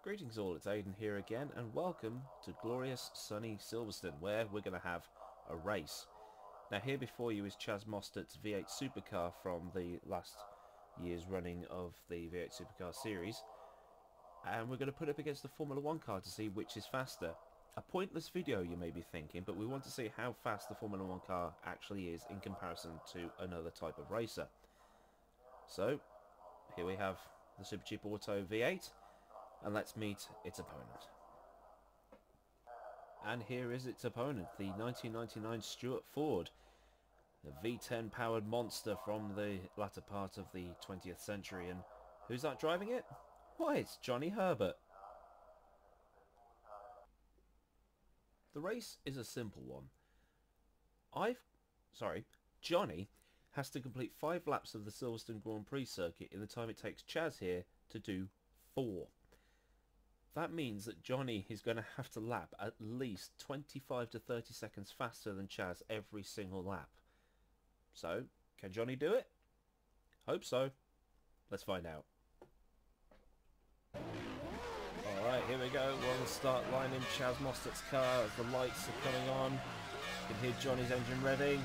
Greetings all, it's Aidan here again, and welcome to glorious sunny Silverstone, where we're going to have a race. Now here before you is Chaz Mostert's V8 Supercar from the last year's running of the V8 Supercar series, and we're going to put it up against the Formula 1 car to see which is faster. A pointless video, you may be thinking, but we want to see how fast the Formula 1 car actually is in comparison to another type of racer. So, here we have the Super Cheap Auto V8, and let's meet its opponent. And here is its opponent, the 1999 Stuart Ford, the V10 powered monster from the latter part of the 20th century. And who's that driving it? Why, it's Johnny Herbert. The race is a simple one. Johnny has to complete 5 laps of the Silverstone Grand Prix circuit in the time it takes Chaz here to do 4. That means that Johnny is going to have to lap at least 25 to 30 seconds faster than Chaz every single lap. So, can Johnny do it? Hope so. Let's find out. Alright, here we go. We're on the start line in Chaz Mostert's car as the lights are coming on. You can hear Johnny's engine revving.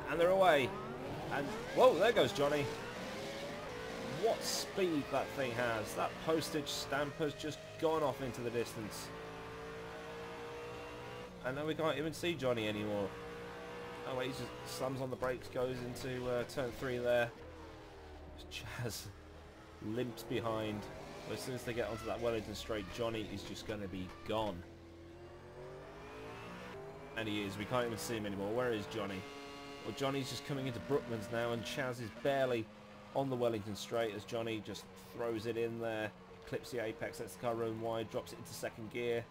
And they're away. And, whoa, there goes Johnny. What speed that thing has. That postage stamp has just gone off into the distance. And now we can't even see Johnny anymore. Oh wait, he just slams on the brakes, goes into turn 3 there. Chaz limps behind. But as soon as they get onto that Wellington straight, Johnny is just going to be gone. And he is. We can't even see him anymore. Where is Johnny? Well, Johnny's just coming into Brooklands now, and Chaz is barely on the Wellington straight as Johnny just throws it in there, clips the apex, lets the car run wide, drops it into second gear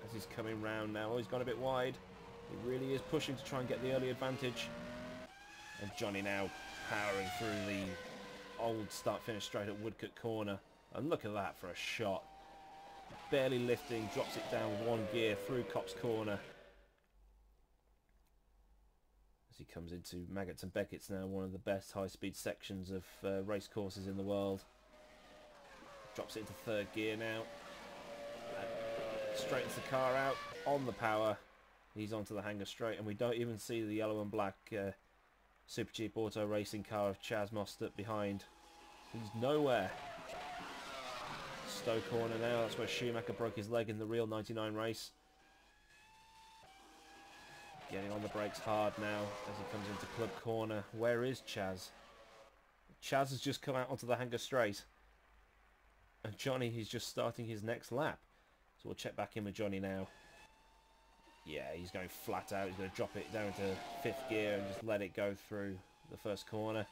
as he's coming round now. Oh, he's gone a bit wide. He really is pushing to try and get the early advantage. And Johnny now powering through the old start-finish straight at Woodcote Corner. And look at that for a shot. Barely lifting, drops it down 1 gear through Copse Corner. As he comes into Maggots and Beckett's now, one of the best high-speed sections of race courses in the world. Drops it into 3rd gear now. Straightens the car out on the power. He's onto the hanger straight, and we don't even see the yellow and black Super Cheap Auto racing car of Chaz Mostert behind. He's nowhere. Stowe Corner now, that's where Schumacher broke his leg in the real 99 race. Getting on the brakes hard now as he comes into Club Corner. Where is Chaz? Chaz has just come out onto the hanger straight. And Johnny is just starting his next lap. So we'll check back in with Johnny now. Yeah, he's going flat out. He's going to drop it down to 5th gear and just let it go through the first corner.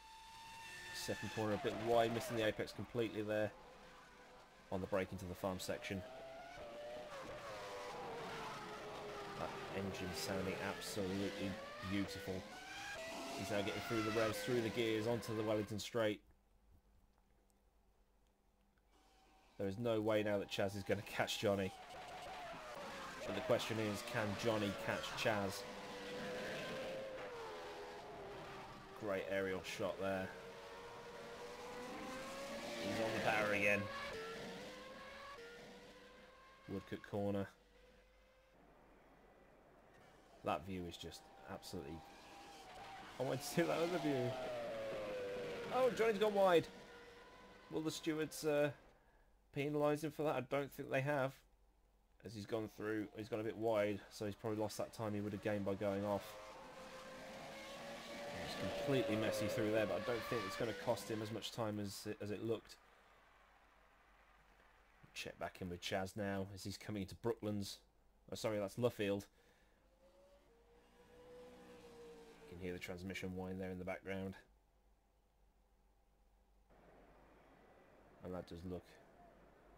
Second corner a bit wide, missing the apex completely there. On the brake into the farm section. That engine sounding absolutely beautiful. He's now getting through the revs, through the gears, onto the Wellington straight. There is no way now that Chaz is going to catch Johnny. But the question is, can Johnny catch Chaz? Great aerial shot there. He's on the power again. Woodcote Corner. That view is just absolutely... I want to see that other view. Oh, Johnny's gone wide. Will the stewards penalise him for that? I don't think they have. As he's gone through, he's gone a bit wide, so he's probably lost that time he would have gained by going off. It's completely messy through there, but I don't think it's going to cost him as much time as it looked. Check back in with Chaz now as he's coming into Brooklands. Oh, sorry, that's Luffield. You can hear the transmission whine there in the background. And that does look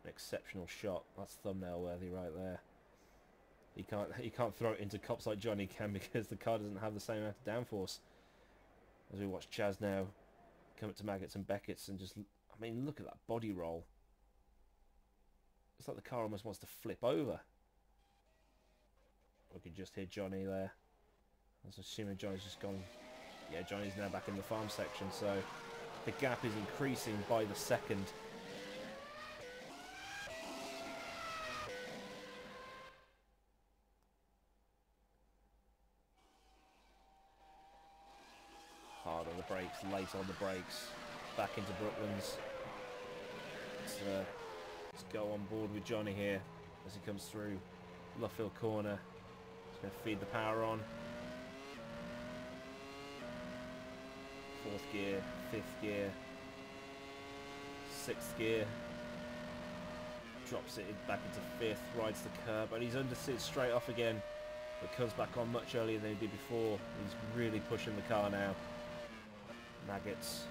an exceptional shot. That's thumbnail worthy right there. He can't throw it into cops like Johnny can, because the car doesn't have the same amount of downforce. As we watch Chaz now come up to Maggots and Beckett's and just, I mean, look at that body roll. It's like the car almost wants to flip over. We could just hear Johnny there. I was assuming Johnny's just gone. Yeah, Johnny's now back in the farm section, so the gap is increasing by the second. brakes, late on the brakes. Back into Brooklands. Let's go on board with Johnny here as he comes through Luffield corner. He's going to feed the power on. 4th gear, 5th gear, 6th gear. Drops it back into 5th, rides the curb, and he's understeered straight off again, but comes back on much earlier than he did before. He's really pushing the car now. Maggots,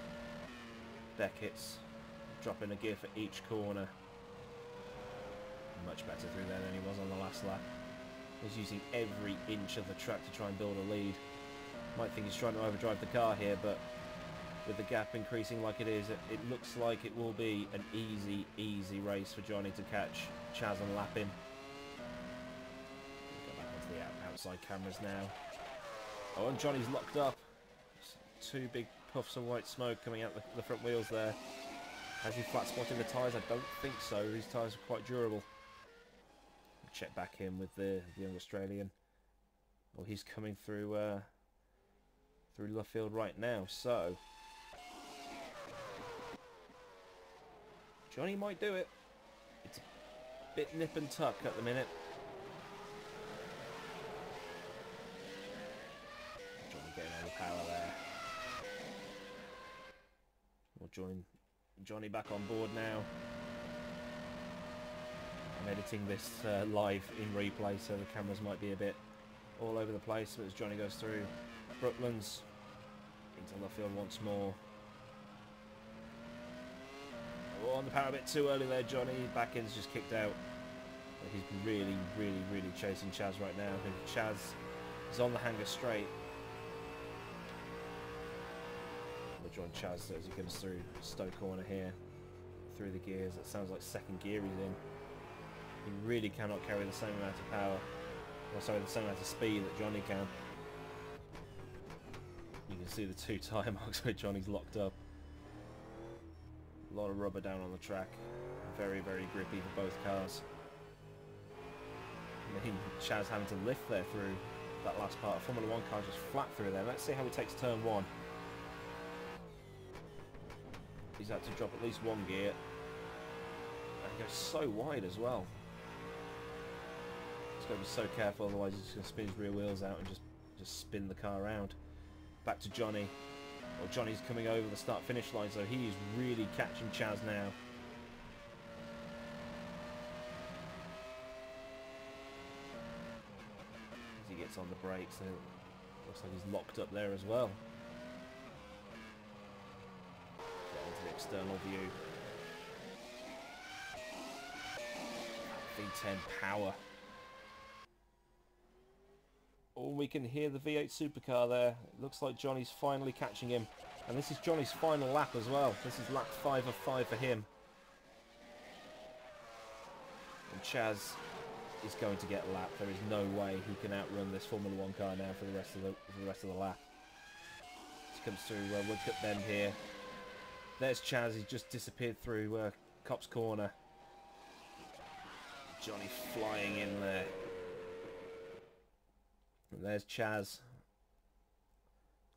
Beckett's, dropping a gear for each corner. Much better through there than he was on the last lap. He's using every inch of the track to try and build a lead. Might think he's trying to overdrive the car here, but with the gap increasing like it is, it looks like it will be an easy race for Johnny to catch Chaz and lap him. Go back onto the outside cameras now. Oh, and Johnny's locked up. 2 big puffs of white smoke coming out the front wheels there. Has he flat spotted the tyres? I don't think so. These tyres are quite durable. Check back in with the young Australian. Well, he's coming through through Luffield right now, so Johnny might do it. It's a bit nip and tuck at the minute. Johnny getting all the power there. We'll join Johnny back on board now. I'm editing this live in replay, so the cameras might be a bit all over the place, but as Johnny goes through Brooklands into Luffield once more. Oh, on the power a bit too early there, Johnny. Back end's just kicked out. But he's really chasing Chaz right now. And Chaz is on the hanger straight. We'll join Chaz as he comes through Stowe corner here, through the gears. It sounds like 2nd gear he's in. He really cannot carry the same amount of power, or sorry, the same amount of speed that Johnny can. You can see the 2 tyre marks where Johnny's locked up. A lot of rubber down on the track. Very grippy for both cars. I mean, Chaz having to lift there through that last part. A Formula 1 car just flat through there. Let's see how he takes turn 1. He's had to drop at least 1 gear. And he goes so wide as well. He's got to be so careful, otherwise he's just going to spin his rear wheels out and just spin the car around. Back to Johnny. Well, Johnny's coming over the start-finish line, so he is really catching Chaz now. As he gets on the brakes, and it looks like he's locked up there as well. Get onto the external view. V10 power. Oh, we can hear the V8 Supercar there. It looks like Johnny's finally catching him. And this is Johnny's final lap as well. This is lap 5 of 5 for him. And Chaz is going to get lapped. There is no way he can outrun this Formula 1 car now for the rest of the lap. He comes through Woodcut Bend here. There's Chaz. He's just disappeared through Copse Corner. Johnny flying in there. And there's Chaz.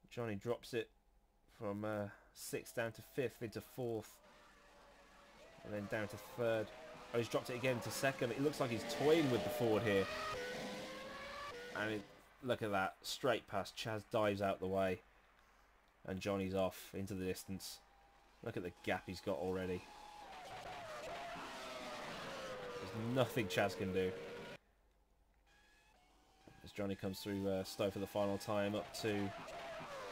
Johnny drops it from 6th down to 5th into 4th. And then down to 3rd. Oh, he's dropped it again to 2nd. It looks like he's toying with the Ford here. And look at that. Straight past. Chaz dives out the way. And Johnny's off into the distance. Look at the gap he's got already. There's nothing Chaz can do. As Johnny comes through Stowe for the final time, up to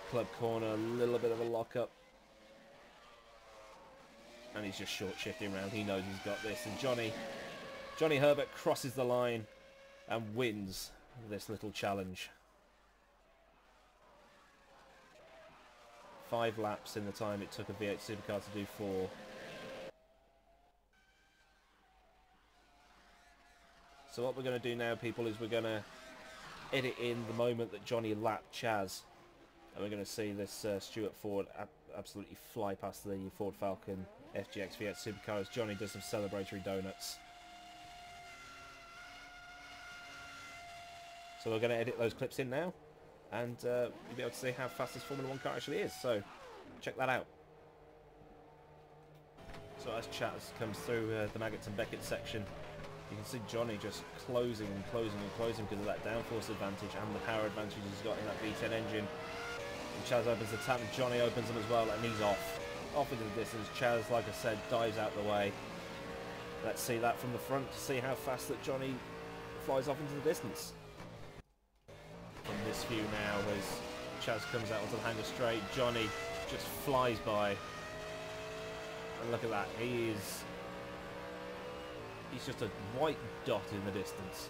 Club Corner, a little bit of a lock-up. And he's just short shifting around. He knows he's got this. And Johnny Herbert crosses the line and wins this little challenge. 5 laps in the time it took a V8 Supercar to do 4. So what we're going to do now, people, is we're going to edit in the moment that Johnny lapped Chaz, and we're going to see this Stuart Ford absolutely fly past the Ford Falcon FGX V8 Supercar as Johnny does some celebratory donuts. So we're going to edit those clips in now, and you'll be able to see how fast this Formula 1 car actually is. So Check that out. So as Chaz comes through the Maggots and Beckett section, you can see Johnny just closing and closing and closing because of that downforce advantage and the power advantage he's got in that V10 engine. And Chaz opens the tap and Johnny opens them as well, and he's off. Off into the distance. Chaz, like I said, dives out the way. Let's see that from the front to see how fast that Johnny flies off into the distance. From this view now, as Chaz comes out onto the hanger straight, Johnny just flies by. And look at that, he's just a white dot in the distance.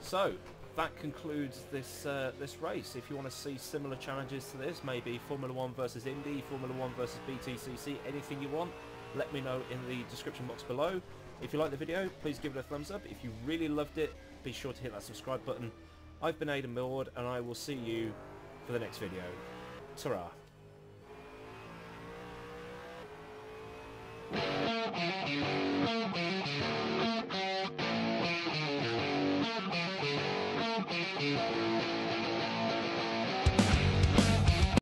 So that concludes this this race. If you want to see similar challenges to this, maybe Formula 1 versus Indy, Formula 1 versus BTCC, anything you want, let me know in the description box below. If you like the video, please give it a thumbs up. If you really loved it, be sure to hit that subscribe button. I've been Aidan Millward, and I will see you for the next video. Ta-ra.